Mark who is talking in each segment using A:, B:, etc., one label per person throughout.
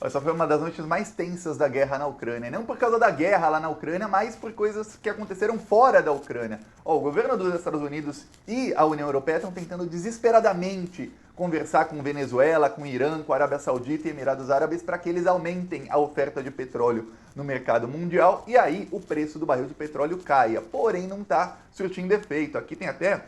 A: Essa foi uma das noites mais tensas da guerra na Ucrânia. Não por causa da guerra lá na Ucrânia, mas por coisas que aconteceram fora da Ucrânia. O governo dos Estados Unidos e a União Europeia estão tentando desesperadamente conversar com Venezuela, com Irã, com a Arábia Saudita e Emirados Árabes para que eles aumentem a oferta de petróleo no mercado mundial e aí o preço do barril de petróleo caia. Porém, não está surtindo efeito. Aqui tem até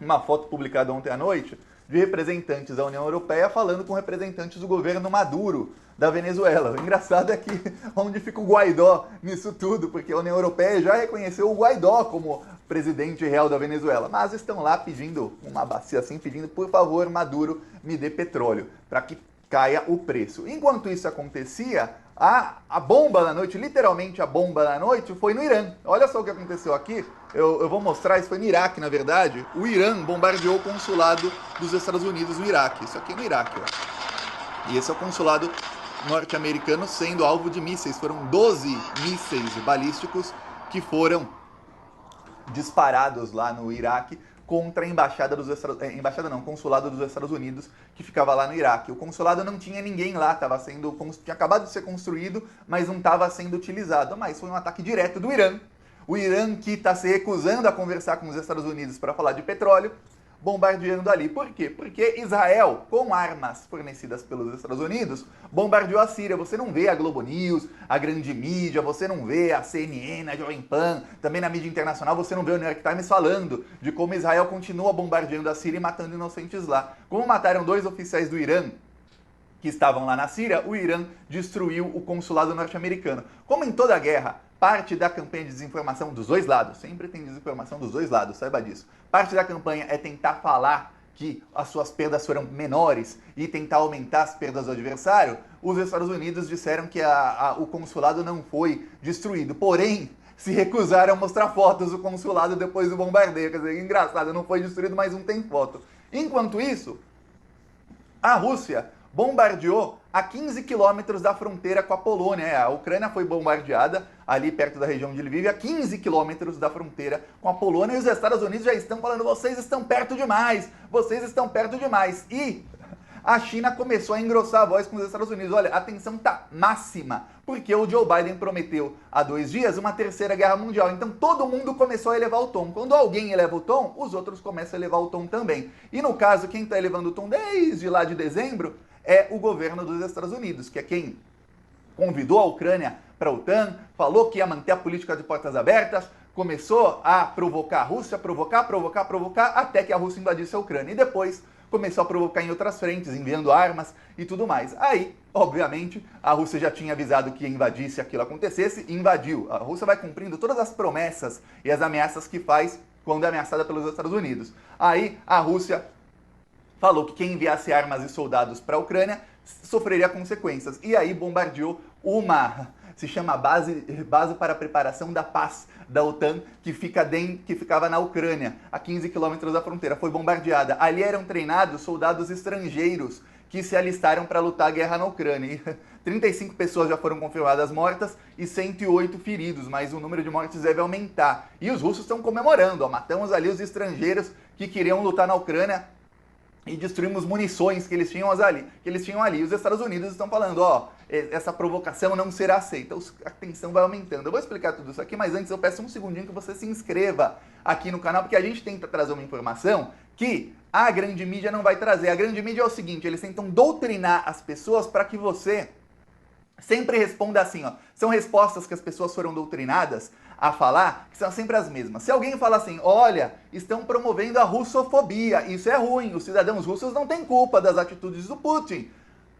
A: uma foto publicada ontem à noite de representantes da União Europeia falando com representantes do governo Maduro da Venezuela. O engraçado é que onde fica o Guaidó nisso tudo, porque a União Europeia já reconheceu o Guaidó como presidente real da Venezuela, mas estão lá pedindo, uma bacia assim, pedindo, por favor, Maduro, me dê petróleo, para que caia o preço. Enquanto isso acontecia, a bomba da noite, literalmente a bomba da noite, foi no Irã. Olha só o que aconteceu aqui. Eu vou mostrar, isso foi no Iraque, na verdade. O Irã bombardeou o consulado dos Estados Unidos no Iraque. Isso aqui é no Iraque, ó. E esse é o consulado norte-americano sendo alvo de mísseis. Foram 12 mísseis balísticos que foram disparados lá no Iraque contra a embaixada dos consulado dos Estados Unidos que ficava lá no Iraque. O consulado não tinha ninguém lá, tinha acabado de ser construído, mas não estava sendo utilizado. Mas foi um ataque direto do Irã. O Irã que está se recusando a conversar com os Estados Unidos para falar de petróleo, bombardeando ali. Por quê? Porque Israel, com armas fornecidas pelos Estados Unidos, bombardeou a Síria. Você não vê a Globo News, a grande mídia, você não vê a CNN, a Jovem Pan, também na mídia internacional você não vê o New York Times falando de como Israel continua bombardeando a Síria e matando inocentes lá. Como mataram 2 oficiais do Irã que estavam lá na Síria, o Irã destruiu o consulado norte-americano. Como em toda guerra, parte da campanha de desinformação dos dois lados, sempre tem desinformação dos dois lados, saiba disso. Parte da campanha é tentar falar que as suas perdas foram menores e tentar aumentar as perdas do adversário. Os Estados Unidos disseram que o consulado não foi destruído, porém se recusaram a mostrar fotos do consulado depois do bombardeio. Quer dizer, engraçado, não foi destruído, mas não tem foto. Enquanto isso, a Rússia bombardeou a 15 quilômetros da fronteira com a Polônia. A Ucrânia foi bombardeada ali perto da região de Lviv, a 15 quilômetros da fronteira com a Polônia, e os Estados Unidos já estão falando, vocês estão perto demais, vocês estão perto demais. E a China começou a engrossar a voz com os Estados Unidos. Olha, a tensão está máxima, porque o Joe Biden prometeu há 2 dias uma terceira guerra mundial. Então todo mundo começou a elevar o tom. Quando alguém eleva o tom, os outros começam a elevar o tom também. E no caso, quem está elevando o tom desde lá de dezembro é o governo dos Estados Unidos, que é quem convidou a Ucrânia para a OTAN, falou que ia manter a política de portas abertas, começou a provocar a Rússia, provocar, até que a Rússia invadisse a Ucrânia. E depois começou a provocar em outras frentes, enviando armas e tudo mais. Aí, obviamente, a Rússia já tinha avisado que ia invadir se aquilo acontecesse e invadiu. A Rússia vai cumprindo todas as promessas e as ameaças que faz quando é ameaçada pelos Estados Unidos. Aí, a Rússia falou que quem enviasse armas e soldados para a Ucrânia sofreria consequências. E aí bombardeou se chama base para a preparação da paz da OTAN, que ficava na Ucrânia, a 15 quilômetros da fronteira. Foi bombardeada. Ali eram treinados soldados estrangeiros que se alistaram para lutar a guerra na Ucrânia. E 35 pessoas já foram confirmadas mortas e 108 feridos, mas o número de mortes deve aumentar. E os russos estão comemorando, matamos ali os estrangeiros que queriam lutar na Ucrânia e destruímos munições que eles tinham ali. Os Estados Unidos estão falando, essa provocação não será aceita. A tensão vai aumentando. Eu vou explicar tudo isso aqui, mas antes eu peço um segundinho que você se inscreva aqui no canal, porque a gente tenta trazer uma informação que a grande mídia não vai trazer. A grande mídia é o seguinte, eles tentam doutrinar as pessoas para que você sempre responda assim, São respostas que as pessoas foram doutrinadas a falar, que são sempre as mesmas. Se alguém fala assim, olha, estão promovendo a russofobia, isso é ruim, os cidadãos russos não têm culpa das atitudes do Putin.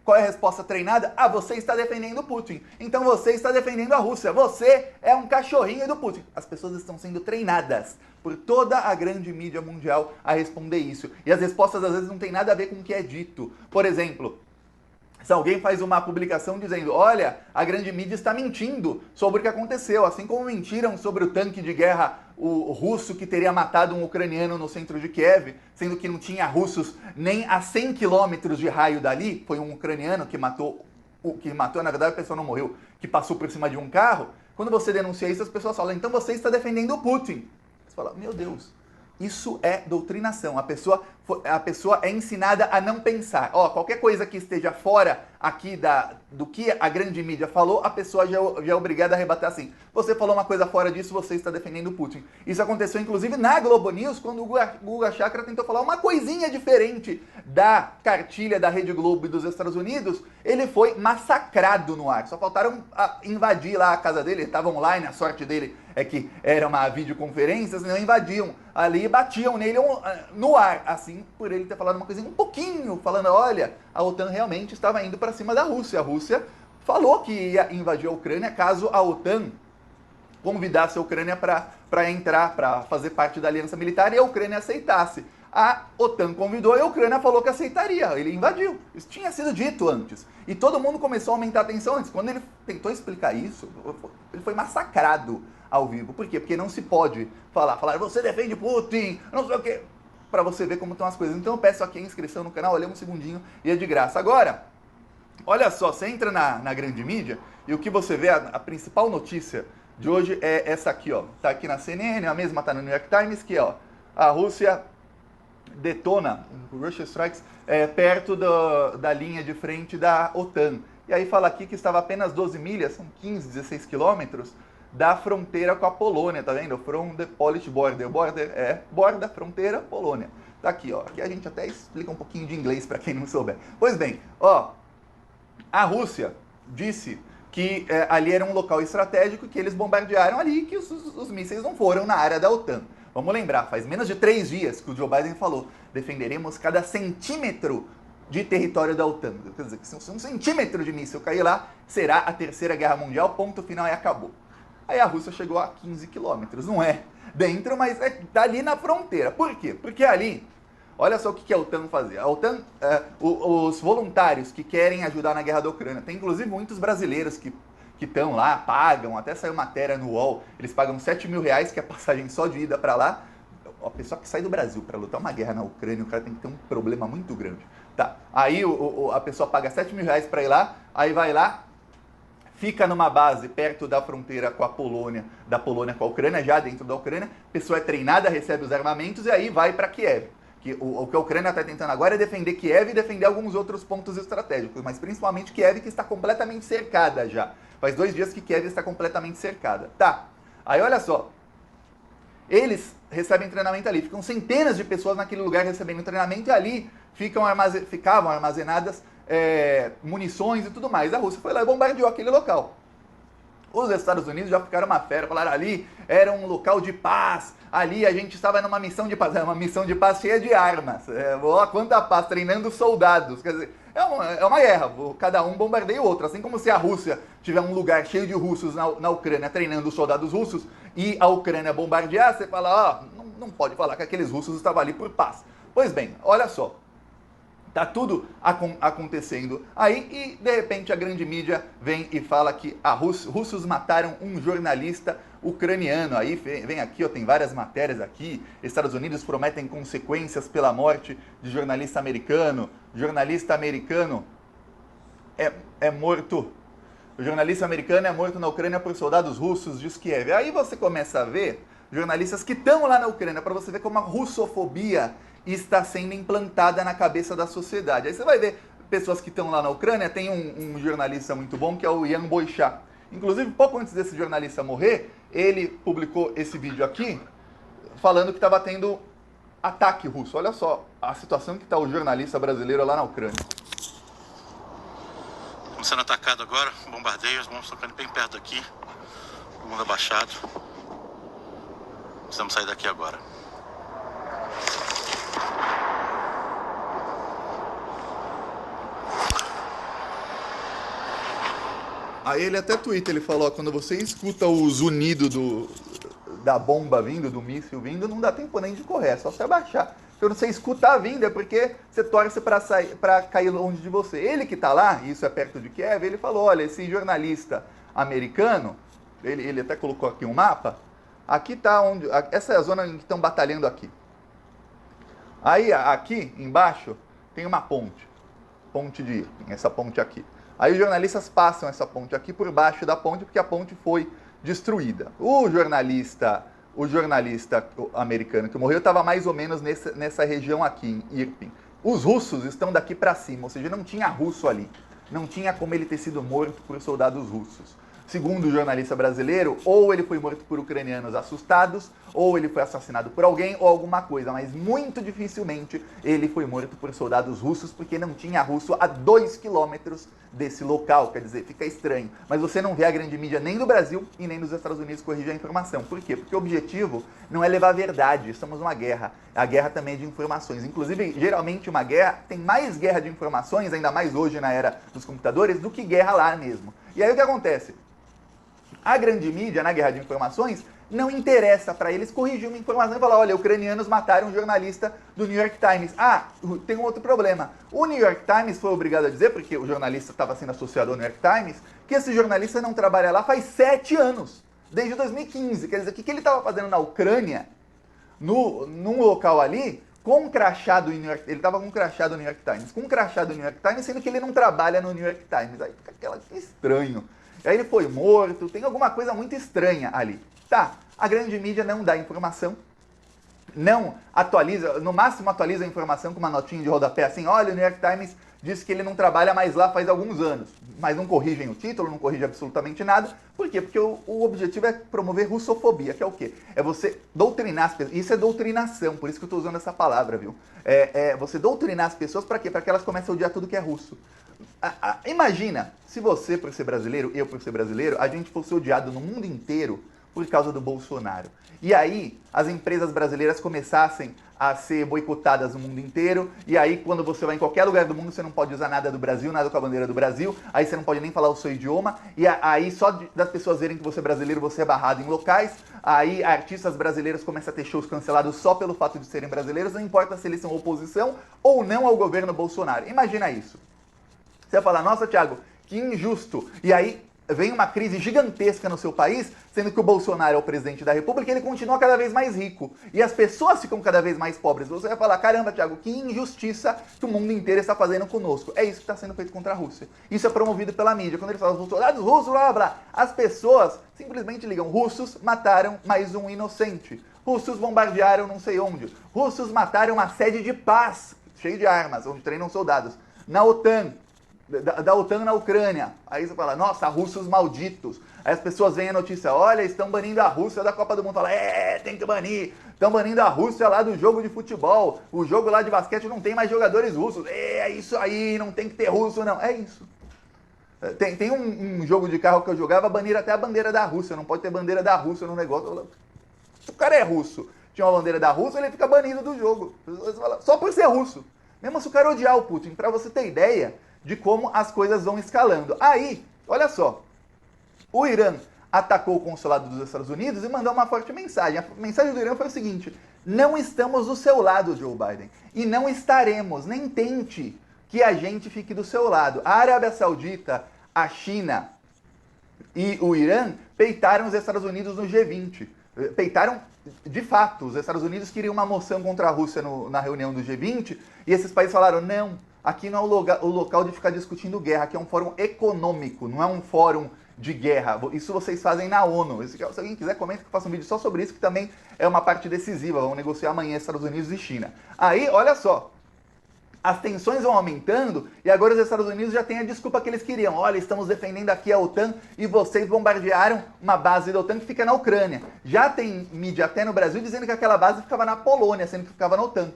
A: Qual é a resposta treinada? Você está defendendo o Putin. Então você está defendendo a Rússia. Você é um cachorrinho do Putin. As pessoas estão sendo treinadas por toda a grande mídia mundial a responder isso. E as respostas às vezes não têm nada a ver com o que é dito. Por exemplo, se alguém faz uma publicação dizendo, olha, a grande mídia está mentindo sobre o que aconteceu, assim como mentiram sobre o tanque de guerra o russo que teria matado um ucraniano no centro de Kiev, sendo que não tinha russos nem a 100 quilômetros de raio dali, foi um ucraniano que matou, na verdade a pessoa não morreu, que passou por cima de um carro. Quando você denuncia isso, as pessoas falam, então você está defendendo o Putin. Você fala, meu Deus, Isso é doutrinação. A pessoa é ensinada a não pensar. Qualquer coisa que esteja fora aqui do que a grande mídia falou, a pessoa já é obrigada a rebater assim. Você falou uma coisa fora disso, você está defendendo o Putin. Isso aconteceu, inclusive, na Globo News, quando o Guga Chakra tentou falar uma coisinha diferente da cartilha da Rede Globo e dos Estados Unidos. Ele foi massacrado no ar. Só faltaram invadir lá a casa dele. Ele estava online, a sorte dele é que era uma videoconferência, senão invadiam ali e batiam nele no ar, assim, por ele ter falado uma coisinha um pouquinho, falando, olha, a OTAN realmente estava indo para cima da Rússia. A Rússia falou que ia invadir a Ucrânia caso a OTAN convidasse a Ucrânia para entrar, para fazer parte da aliança militar, e a Ucrânia aceitasse. A OTAN convidou e a Ucrânia falou que aceitaria. Ele invadiu. Isso tinha sido dito antes. E todo mundo começou a aumentar a tensão antes. Quando ele tentou explicar isso, ele foi massacrado ao vivo. Por quê? Porque não se pode falar, você defende Putin, não sei o quê, para você ver como estão as coisas. Então eu peço aqui a inscrição no canal, olha um segundinho e é de graça. Agora, olha só, você entra na grande mídia e o que você vê, a principal notícia de hoje é essa aqui, ó. Tá aqui na CNN, a mesma tá no New York Times, que ó, a Rússia detona, Russia Strikes, perto da linha de frente da OTAN. E aí fala aqui que estava a apenas 12 milhas, são 15, 16 quilômetros, da fronteira com a Polônia, tá vendo? From the Polish border. Borda, fronteira, Polônia. Tá aqui, ó. Aqui a gente até explica um pouquinho de inglês para quem não souber. Pois bem, ó, a Rússia disse que ali era um local estratégico, que eles bombardearam ali, que os mísseis não foram na área da OTAN. Vamos lembrar, faz menos de 3 dias que o Joe Biden falou, defenderemos cada centímetro de território da OTAN. Quer dizer, se um centímetro de míssil cair lá, será a Terceira Guerra Mundial, ponto final e acabou. Aí a Rússia chegou a 15 quilômetros, não é dentro, mas tá ali na fronteira. Por quê? Porque ali, olha só o que a OTAN fazia. A OTAN, os voluntários que querem ajudar na guerra da Ucrânia, tem inclusive muitos brasileiros que estão lá, pagam, até saiu matéria no UOL, eles pagam R$7 mil, que é passagem só de ida para lá. A pessoa que sai do Brasil para lutar uma guerra na Ucrânia, o cara tem que ter um problema muito grande. Tá, aí a pessoa paga R$7 mil para ir lá, aí vai lá, fica numa base perto da fronteira com a Polônia, da Polônia com a Ucrânia, já dentro da Ucrânia, a pessoa é treinada, recebe os armamentos e aí vai para Kiev. O que a Ucrânia está tentando agora é defender Kiev e defender alguns outros pontos estratégicos, mas principalmente Kiev, que está completamente cercada já. Faz 2 dias que Kiev está completamente cercada. Tá, aí olha só, eles recebem treinamento ali, ficam centenas de pessoas naquele lugar recebendo treinamento e ali ficavam armazenadas munições e tudo mais. A Rússia foi lá e bombardeou aquele local. Os Estados Unidos já ficaram uma fera, falaram ali era um local de paz, ali a gente estava numa missão de paz, uma missão de paz cheia de armas. Quanta paz, treinando soldados. Quer dizer, é uma guerra, cada um bombardeia o outro. Assim como se a Rússia tiver um lugar cheio de russos na Ucrânia treinando os soldados russos e a Ucrânia bombardear, você fala, não pode falar que aqueles russos estavam ali por paz. Pois bem, olha só. Tá tudo acontecendo aí e, de repente, a grande mídia vem e fala que russos mataram um jornalista ucraniano. Aí vem aqui, ó, tem várias matérias aqui. Estados Unidos prometem consequências pela morte de jornalista americano. Jornalista americano é morto. O jornalista americano é morto na Ucrânia por soldados russos, diz Kiev. Aí você começa a ver jornalistas que estão lá na Ucrânia, para você ver como a russofobia está sendo implantada na cabeça da sociedade. Aí você vai ver pessoas que estão lá na Ucrânia, tem um jornalista muito bom que é o Ian Boichat. Inclusive, pouco antes desse jornalista morrer, ele publicou esse vídeo aqui, falando que estava tendo ataque russo. Olha só a situação que está o jornalista brasileiro lá na Ucrânia.
B: Estamos sendo atacados agora, bombardeios, vamos tocando bem perto aqui, o mundo abaixado. Precisamos sair daqui agora.
A: Aí ele até twitta, ele falou, quando você escuta o zunido da bomba vindo, do míssil vindo, não dá tempo nem de correr, é só você abaixar. Quando você escutar vindo é porque você torce para cair longe de você. Ele que está lá, e isso é perto de Kiev, ele falou, olha, esse jornalista americano, ele até colocou aqui um mapa, aqui está onde, essa é a zona em que estão batalhando aqui. Aí aqui embaixo tem uma ponte de Irpin, essa ponte aqui. Aí os jornalistas passam essa ponte aqui por baixo da ponte, porque a ponte foi destruída. O jornalista o jornalista americano que morreu estava mais ou menos nessa região aqui, em Irpin. Os russos estão daqui para cima, ou seja, não tinha russo ali. Não tinha como ele ter sido morto por soldados russos. Segundo o jornalista brasileiro, ou ele foi morto por ucranianos assustados, ou ele foi assassinado por alguém, ou alguma coisa, mas muito dificilmente ele foi morto por soldados russos, porque não tinha russo a 2 quilômetros desse local, quer dizer, fica estranho. Mas você não vê a grande mídia nem do Brasil e nem dos Estados Unidos corrigir a informação. Por quê? Porque o objetivo não é levar a verdade, estamos numa guerra. A guerra também é de informações. Inclusive, geralmente uma guerra tem mais guerra de informações, ainda mais hoje na era dos computadores, do que guerra lá mesmo. E aí o que acontece? A grande mídia, na guerra de informações, não interessa para eles corrigir uma informação e falar, olha, ucranianos mataram um jornalista do New York Times. Ah, tem um outro problema. O New York Times foi obrigado a dizer, porque o jornalista estava sendo associado ao New York Times, que esse jornalista não trabalha lá faz 7 anos, desde 2015. Quer dizer, o que ele estava fazendo na Ucrânia, num local ali, com um crachá do New York, ele estava com um crachá do New York Times, com um crachá do New York Times, sendo que ele não trabalha no New York Times. Aí fica aquela estranho. Aí ele foi morto, tem alguma coisa muito estranha ali. Tá, a grande mídia não dá informação, não atualiza, no máximo atualiza a informação com uma notinha de rodapé assim, olha, o New York Times disse que ele não trabalha mais lá faz alguns anos, mas não corrigem o título, não corrigem absolutamente nada. Por quê? Porque o objetivo é promover russofobia, que é o quê? É você doutrinar as pessoas, isso é doutrinação, por isso que eu estou usando essa palavra, viu? É você doutrinar as pessoas para quê? Para que elas comecem a odiar tudo que é russo. Imagina, se você, por ser brasileiro, eu por ser brasileiro, a gente fosse odiado no mundo inteiro por causa do Bolsonaro. E aí, as empresas brasileiras começassem a ser boicotadas no mundo inteiro, e aí quando você vai em qualquer lugar do mundo, você não pode usar nada do Brasil, nada com a bandeira do Brasil, aí você não pode nem falar o seu idioma, e aí só das pessoas verem que você é brasileiro, você é barrado em locais, aí artistas brasileiros começam a ter shows cancelados só pelo fato de serem brasileiros, não importa se eles são oposição ou não ao governo Bolsonaro. Imagina isso. Você vai falar, nossa, Thiago, que injusto. E aí vem uma crise gigantesca no seu país, sendo que o Bolsonaro é o presidente da República e ele continua cada vez mais rico. E as pessoas ficam cada vez mais pobres. Você vai falar, caramba, Thiago, que injustiça que o mundo inteiro está fazendo conosco. É isso que está sendo feito contra a Rússia. Isso é promovido pela mídia. Quando eles falam, os soldados russos, blá, blá, blá, as pessoas simplesmente ligam, russos mataram mais um inocente. Russos bombardearam não sei onde. Russos mataram uma sede de paz, cheia de armas, onde treinam soldados. Na OTAN. Da OTAN na Ucrânia. Aí você fala, nossa, russos malditos. Aí as pessoas veem a notícia, olha, estão banindo a Rússia da Copa do Mundo. Fala, tem que banir. Estão banindo a Rússia lá do jogo de futebol. O jogo lá de basquete não tem mais jogadores russos. É isso aí, não tem que ter russo, não. É isso. Tem um jogo de carro que eu jogava, banir até a bandeira da Rússia. Não pode ter bandeira da Rússia no negócio. Se o cara é russo, tinha uma bandeira da Rússia, ele fica banido do jogo. Só por ser russo. Mesmo se o cara odiar o Putin. Pra você ter ideia de como as coisas vão escalando. Aí, olha só, o Irã atacou o consulado dos Estados Unidos e mandou uma forte mensagem. A mensagem do Irã foi o seguinte, não estamos do seu lado, Joe Biden, e não estaremos, nem tente que a gente fique do seu lado. A Arábia Saudita, a China e o Irã peitaram os Estados Unidos no G20. Peitaram, de fato, os Estados Unidos queriam uma moção contra a Rússia na reunião do G20, e esses países falaram, não, aqui não é o local de ficar discutindo guerra, aqui é um fórum econômico, não é um fórum de guerra. Isso vocês fazem na ONU. Se alguém quiser, comenta que eu faço um vídeo só sobre isso, que também é uma parte decisiva. Vamos negociar amanhã Estados Unidos e China. Aí, olha só, as tensões vão aumentando e agora os Estados Unidos já têm a desculpa que eles queriam. Olha, estamos defendendo aqui a OTAN e vocês bombardearam uma base da OTAN que fica na Ucrânia. Já tem mídia até no Brasil dizendo que aquela base ficava na Polônia, sendo que ficava na OTAN.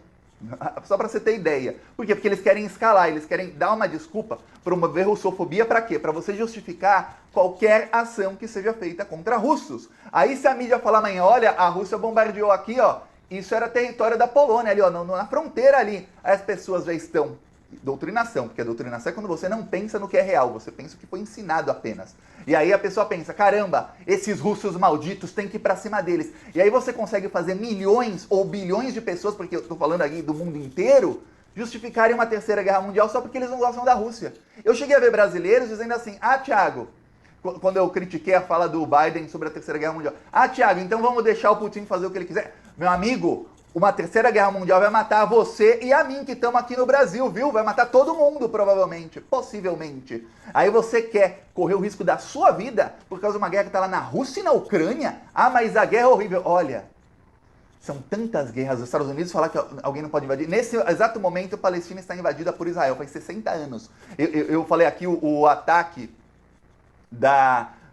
A: Só para você ter ideia. Por quê? Porque eles querem escalar, eles querem dar uma desculpa, promover russofobia para quê? Para você justificar qualquer ação que seja feita contra russos. Aí se a mídia falar amanhã, olha, a Rússia bombardeou aqui, ó, isso era território da Polônia ali, ó, na fronteira ali. Aí as pessoas já estão... Doutrinação, porque a doutrinação é quando você não pensa no que é real, você pensa o que foi ensinado apenas. E aí a pessoa pensa, caramba, esses russos malditos têm que ir pra cima deles. E aí você consegue fazer milhões ou bilhões de pessoas, porque eu tô falando aqui do mundo inteiro, justificarem uma terceira guerra mundial só porque eles não gostam da Rússia. Eu cheguei a ver brasileiros dizendo assim, Thiago, quando eu critiquei a fala do Biden sobre a terceira guerra mundial, Thiago, então vamos deixar o Putin fazer o que ele quiser. Meu amigo, Uma terceira guerra mundial vai matar você e a mim que estamos aqui no Brasil, viu? Vai matar todo mundo, provavelmente, possivelmente. Aí você quer correr o risco da sua vida por causa de uma guerra que está lá na Rússia e na Ucrânia? Ah, mas a guerra é horrível. Olha, são tantas guerras. Os Estados Unidos falar que alguém não pode invadir. Nesse exato momento, a Palestina está invadida por Israel, faz 60 anos. Eu falei aqui o ataque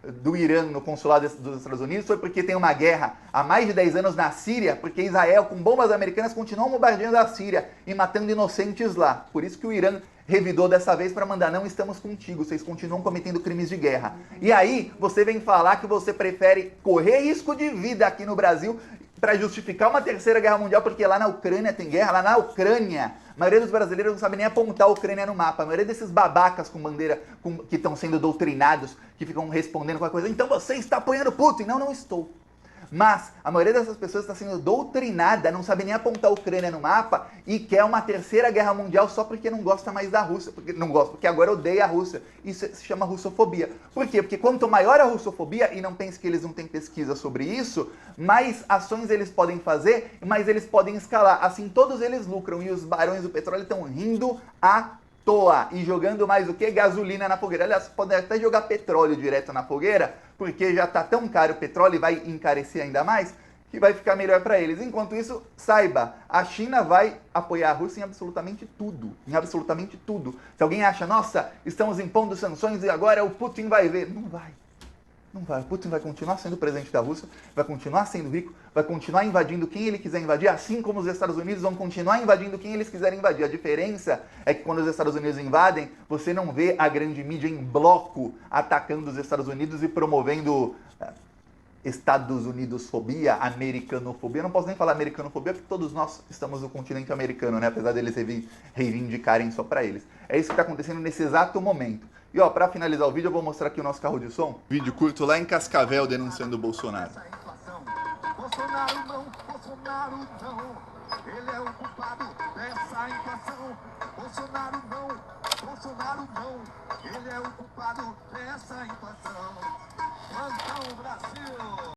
A: do Irã no consulado dos Estados Unidos foi porque tem uma guerra há mais de 10 anos na Síria, porque Israel, com bombas americanas, continua bombardeando a Síria e matando inocentes lá. Por isso que o Irã revidou dessa vez para mandar, não estamos contigo, vocês continuam cometendo crimes de guerra. E aí, você vem falar que você prefere correr risco de vida aqui no Brasil para justificar uma terceira guerra mundial, porque lá na Ucrânia tem guerra, lá na Ucrânia, a maioria dos brasileiros não sabe nem apontar a Ucrânia no mapa, a maioria desses babacas com bandeira, que estão sendo doutrinados, que ficam respondendo qualquer coisa, então você está apoiando Putin. Não, não estou. Mas a maioria dessas pessoas está sendo doutrinada, não sabe nem apontar a Ucrânia no mapa e quer uma terceira guerra mundial só porque não gosta mais da Rússia, porque agora odeia a Rússia. Isso se chama russofobia. Por quê? Porque quanto maior a russofobia, e não pense que eles não têm pesquisa sobre isso, mais ações eles podem fazer, mais eles podem escalar. Assim todos eles lucram e os barões do petróleo estão rindo à toa e jogando mais o que? Gasolina na fogueira. Aliás, podem até jogar petróleo direto na fogueira, porque já está tão caro o petróleo e vai encarecer ainda mais, que vai ficar melhor para eles. Enquanto isso, saiba, a China vai apoiar a Rússia em absolutamente tudo. Em absolutamente tudo. Se alguém acha, nossa, estamos impondo sanções e agora o Putin vai ver. Não vai. Não vai. O Putin vai continuar sendo presidente da Rússia, vai continuar sendo rico, vai continuar invadindo quem ele quiser invadir, assim como os Estados Unidos vão continuar invadindo quem eles quiserem invadir. A diferença é que quando os Estados Unidos invadem, você não vê a grande mídia em bloco atacando os Estados Unidos e promovendo Estados Unidos-fobia, americanofobia. Eu não posso nem falar americanofobia, porque todos nós estamos no continente americano, né? Apesar deles reivindicarem só para eles. É isso que está acontecendo nesse exato momento. E ó, pra finalizar o vídeo, eu vou mostrar aqui o nosso carro de som. Vídeo curto lá em Cascavel denunciando o Bolsonaro.
C: Bolsonaro não, ele é o culpado dessa inflação. Bolsonaro não, ele é o culpado dessa inflação. Plantão Brasil!